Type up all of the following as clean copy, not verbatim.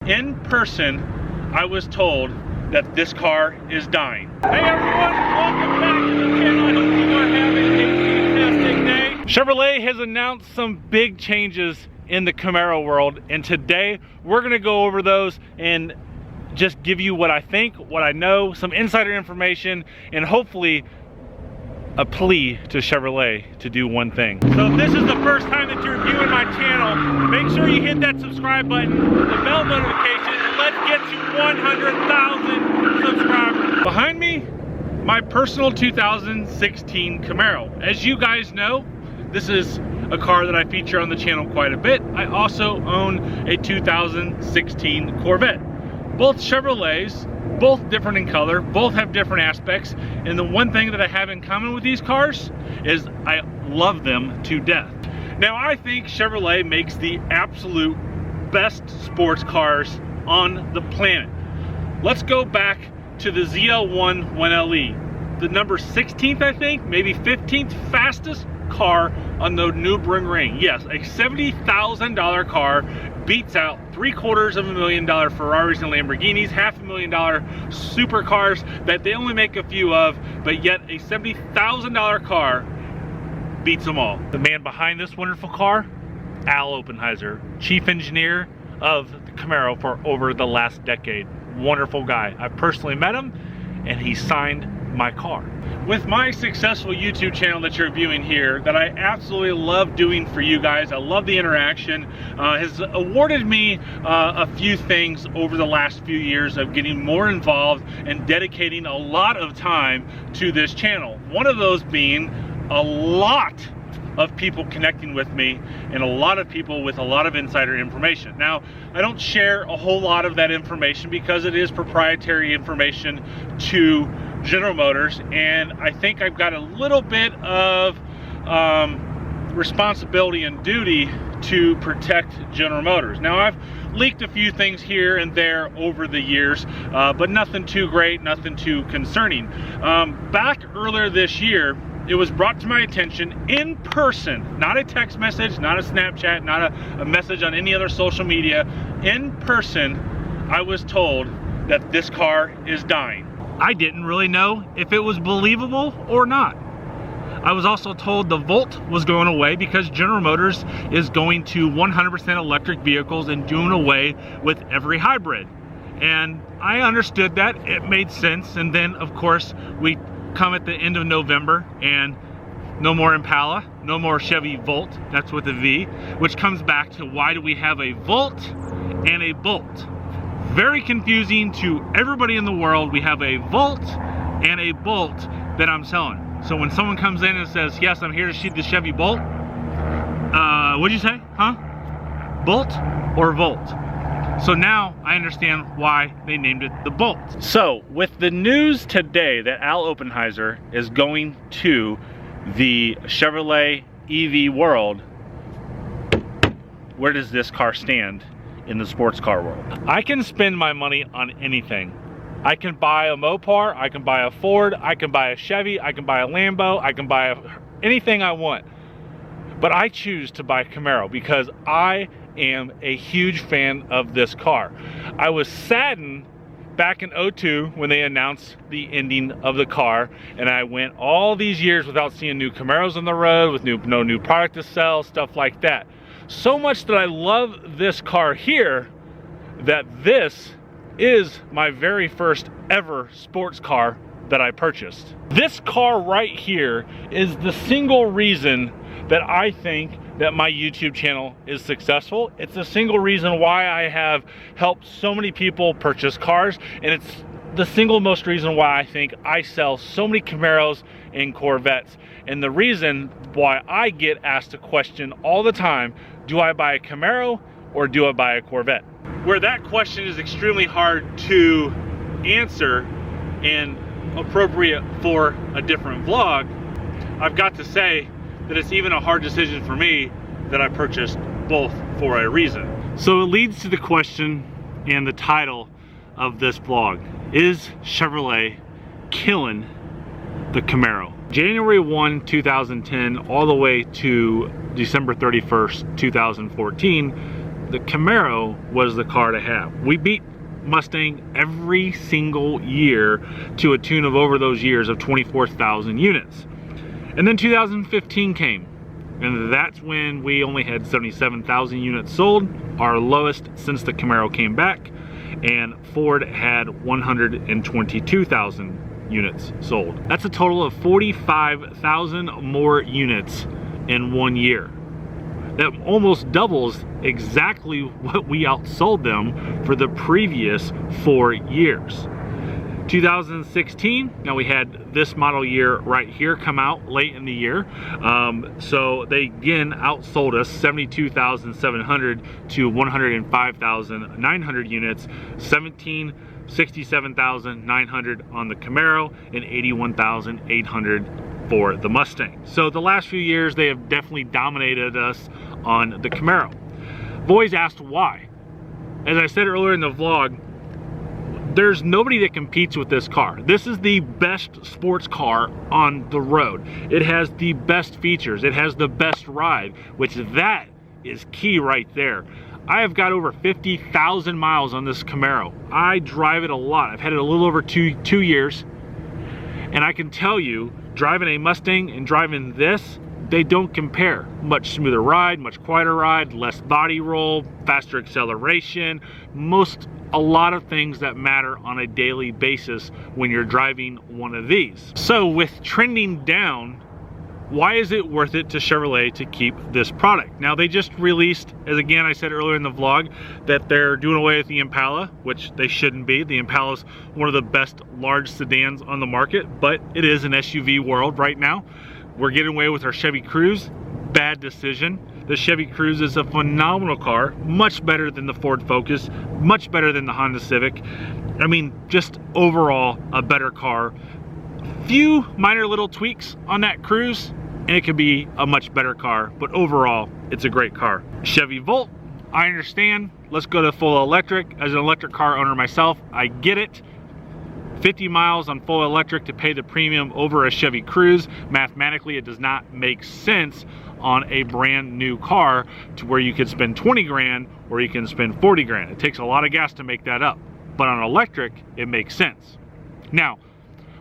in person, I was told that this car is dying. Hey everyone, welcome back to the channel. I hope you are having a fantastic day. Chevrolet has announced some big changes in the Camaro world, and today we're gonna go over those and just give you what I think, what I know, some insider information, and hopefully a plea to Chevrolet to do one thing. So if this is the first time that you're viewing my channel, make sure you hit that subscribe button, the bell notification, and let's get to 100,000 subscribers. Behind me, my personal 2016 Camaro. As you guys know, this is a car that I feature on the channel quite a bit. I also own a 2016 Corvette. Both Chevrolets, both different in color, both have different aspects, and the one thing that I have in common with these cars is I love them to death. Now I think Chevrolet makes the absolute best sports cars on the planet. Let's go back to the ZL1 1LE, the number 16th, I think, maybe 15th fastest car on the Nürburgring Ring. Yes, a $70,000 car beats out $750,000 Ferraris and Lamborghinis, $500,000 supercars that they only make a few of, but yet a $70,000 car beats them all. The man behind this wonderful car, Oppenheiser, chief engineer of the Camaro for over the last decade. Wonderful guy. I personally met him and he signed my car. With my successful YouTube channel that you're viewing here, that I absolutely love doing for you guys, I love the interaction, has awarded me a few things over the last few years of getting more involved and dedicating a lot of time to this channel. One of those being a lot of people connecting with me and a lot of people with a lot of insider information. Now, I don't share a whole lot of that information because it is proprietary information to General Motors, and I think I've got a little bit of responsibility and duty to protect General Motors. Now, I've leaked a few things here and there over the years, but nothing too great, nothing too concerning. Back earlier this year, it was brought to my attention in person, not a text message, not a Snapchat, not a message on any other social media. In person, I was told that this car is dying. I didn't really know if it was believable or not. I was also told the Volt was going away because General Motors is going to 100% electric vehicles and doing away with every hybrid. And I understood that, it made sense. And then of course we come at the end of November and no more Impala, no more Chevy Volt, that's with a V, which comes back to why do we have a Volt and a Bolt? Very confusing to everybody in the world. We have a Volt and a Bolt that I'm selling. So when someone comes in and says, yes, I'm here to shoot the Chevy Bolt, what'd you say, huh? Bolt or Volt? So now I understand why they named it the Bolt. So with the news today that Oppenheiser is going to the Chevrolet EV world, where does this car stand in the sports car world? I can spend my money on anything. I can buy a Mopar, I can buy a Ford, I can buy a Chevy, I can buy a Lambo, I can buy anything I want. But I choose to buy Camaro because I am a huge fan of this car. I was saddened back in '02 when they announced the ending of the car, and I went all these years without seeing new Camaros on the road, with no new product to sell, stuff like that. So much that I love this car here, that this is my very first ever sports car that I purchased. This car right here is the single reason that I think that my YouTube channel is successful. It's the single reason why I have helped so many people purchase cars, and it's the single most reason why I think I sell so many Camaros and Corvettes. And the reason why I get asked a question all the time, do I buy a Camaro or do I buy a Corvette? Where that question is extremely hard to answer and appropriate for a different vlog, I've got to say that it's even a hard decision for me that I purchased both for a reason. So it leads to the question and the title of this vlog. Is Chevrolet killing the Camaro? January 1, 2010 all the way to December 31st, 2014, the Camaro was the car to have. We beat Mustang every single year to a tune of over those years of 24,000 units. And then 2015 came, and that's when we only had 77,000 units sold, our lowest since the Camaro came back, and Ford had 122,000 units sold. That's a total of 45,000 more units in 1 year. That almost doubles exactly what we outsold them for the previous 4 years. 2016, now we had this model year right here come out late in the year. So they again outsold us 72,700 to 105,900 units, 67,900 on the Camaro, and 81,800 for the Mustang. So the last few years, they have definitely dominated us on the Camaro. I've always asked why. As I said earlier in the vlog, there's nobody that competes with this car. This is the best sports car on the road. It has the best features. It has the best ride, which that is key right there. I have got over 50,000 miles on this Camaro. I drive it a lot. I've had it a little over two years. And I can tell you, driving a Mustang and driving this, they don't compare. Much smoother ride, much quieter ride, less body roll, faster acceleration, a lot of things that matter on a daily basis when you're driving one of these. So with trending down, why is it worth it to Chevrolet to keep this product? Now they just released, as again I said earlier in the vlog, that they're doing away with the Impala, which they shouldn't be. The Impala is one of the best large sedans on the market, but it is an SUV world right now. We're getting away with our Chevy Cruze. Bad decision. The Chevy Cruze is a phenomenal car, much better than the Ford Focus, much better than the Honda Civic. I mean, just overall a better car. Few minor little tweaks on that Cruze, and it could be a much better car, but overall, it's a great car. Chevy Volt, I understand. Let's go to full electric. As an electric car owner myself, I get it. 50 miles on full electric to pay the premium over a Chevy Cruze. Mathematically, it does not make sense on a brand new car to where you could spend 20 grand or you can spend 40 grand. It takes a lot of gas to make that up. But on electric, it makes sense. Now,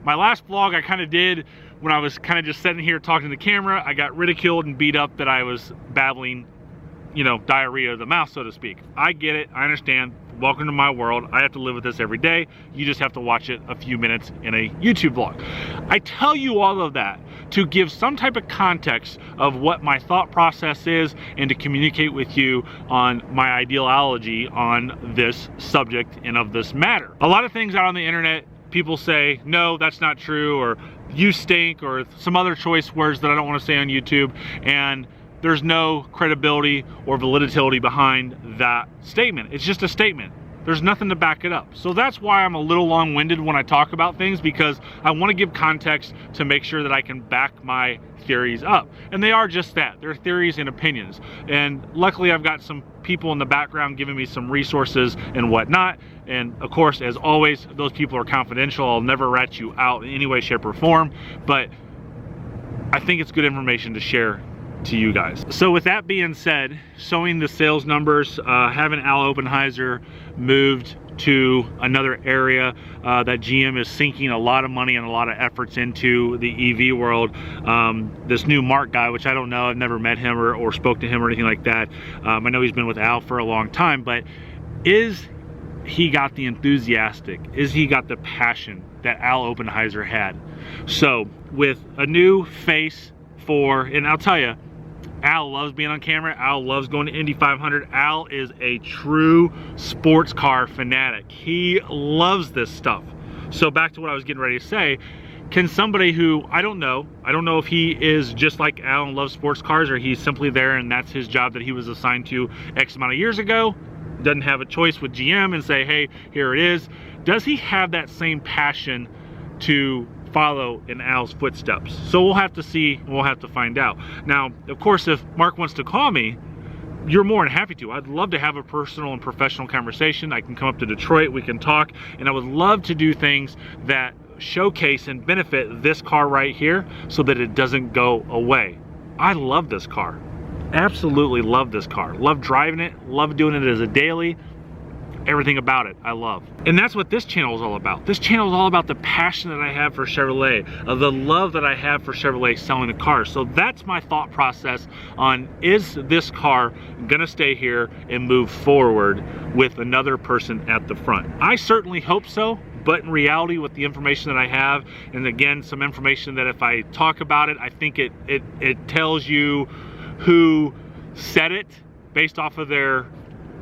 my last vlog I kind of did when I was kind of just sitting here talking to the camera. I got ridiculed and beat up that I was babbling, you know, diarrhea of the mouth, so to speak. I get it, I understand. Welcome to my world. I have to live with this every day. You just have to watch it a few minutes in a YouTube vlog. I tell you all of that to give some type of context of what my thought process is and to communicate with you on my ideology on this subject and of this matter. A lot of things out on the internet, people say, no, that's not true, or you stink, or some other choice words that I don't want to say on YouTube, and there's no credibility or validity behind that statement. It's just a statement. There's nothing to back it up. So that's why I'm a little long-winded when I talk about things, because I want to give context to make sure that I can back my theories up. And they are just that. They're theories and opinions. And luckily I've got some people in the background giving me some resources and whatnot. And of course, as always, those people are confidential. I'll never rat you out in any way, shape, or form. But I think it's good information to share to you guys. So with that being said, showing the sales numbers, having Al Oppenheiser moved to another area that GM is sinking a lot of money and a lot of efforts into the EV world. This new Mark guy, which I don't know, I've never met him or spoke to him or anything like that. I know he's been with Al for a long time, but is he got the enthusiastic? Is he got the passion that Al Oppenheiser had? So with a new face and I'll tell you, Al loves being on camera. Al loves going to Indy 500. Al is a true sports car fanatic. He loves this stuff. So back to what I was getting ready to say, can somebody who, I don't know if he is just like Al and loves sports cars, or he's simply there and that's his job that he was assigned to X amount of years ago, doesn't have a choice with GM and say, hey, here it is. Does he have that same passion to follow in Al's footsteps? So we'll have to see, we'll have to find out. Now, of course, if Mark wants to call me, you're more than happy to. I'd love to have a personal and professional conversation. I can come up to Detroit, we can talk, and I would love to do things that showcase and benefit this car right here so that it doesn't go away. I love this car. Absolutely love this car. Love driving it, love doing it as a daily. Everything about it I love. And that's what this channel is all about. This channel is all about the passion that I have for Chevrolet, of the love that I have for Chevrolet selling the cars. So that's my thought process on, is this car gonna stay here and move forward with another person at the front? I certainly hope so, but in reality, with the information that I have, and again, some information that if I talk about it, I think it tells you who said it based off of their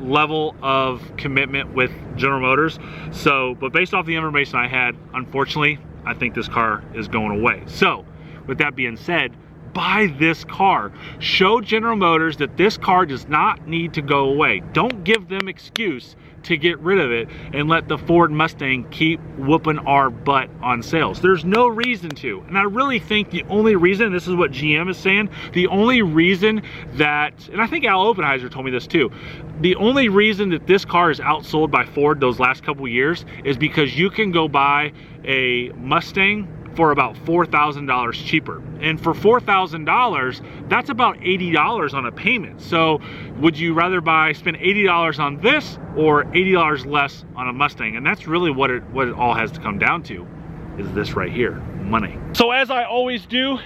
level of commitment with General Motors. So, but based off the information I had, unfortunately, I think this car is going away. So, with that being said, buy this car. Show General Motors that this car does not need to go away. Don't give them excuse to get rid of it and let the Ford Mustang keep whooping our butt on sales. There's no reason to. And I really think the only reason, this is what GM is saying, the only reason that, and I think Al Oppenheiser told me this too, the only reason that this car is outsold by Ford those last couple years is because you can go buy a Mustang for about $4,000 cheaper. And for $4,000, that's about $80 on a payment. So would you rather spend $80 on this or $80 less on a Mustang? And that's really what it all has to come down to, is this right here, money. So as I always do,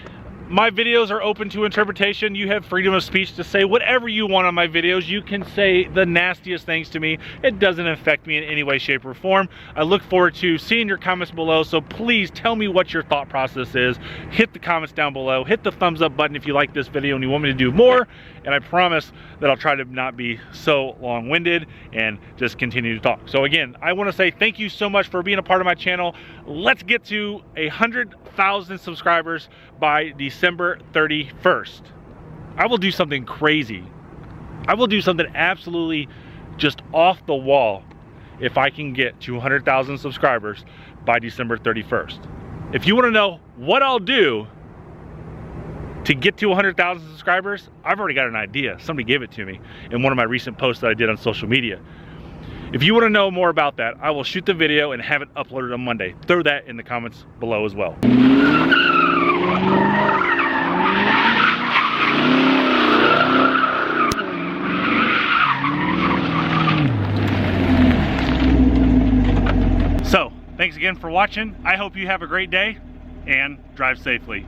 my videos are open to interpretation. You have freedom of speech to say whatever you want on my videos. You can say the nastiest things to me. It doesn't affect me in any way, shape, or form. I look forward to seeing your comments below, so please tell me what your thought process is. Hit the comments down below. Hit the thumbs up button if you like this video and you want me to do more. And I promise that I'll try to not be so long-winded and just continue to talk. So again, I want to say thank you so much for being a part of my channel. Let's get to 100,000 subscribers by December 31st. I will do something crazy. I will do something absolutely just off the wall if I can get to 100,000 subscribers by December 31st. If you want to know what I'll do to get to 100,000 subscribers, I've already got an idea. Somebody gave it to me in one of my recent posts that I did on social media. If you want to know more about that, I will shoot the video and have it uploaded on Monday. Throw that in the comments below as well. So, thanks again for watching. I hope you have a great day and drive safely.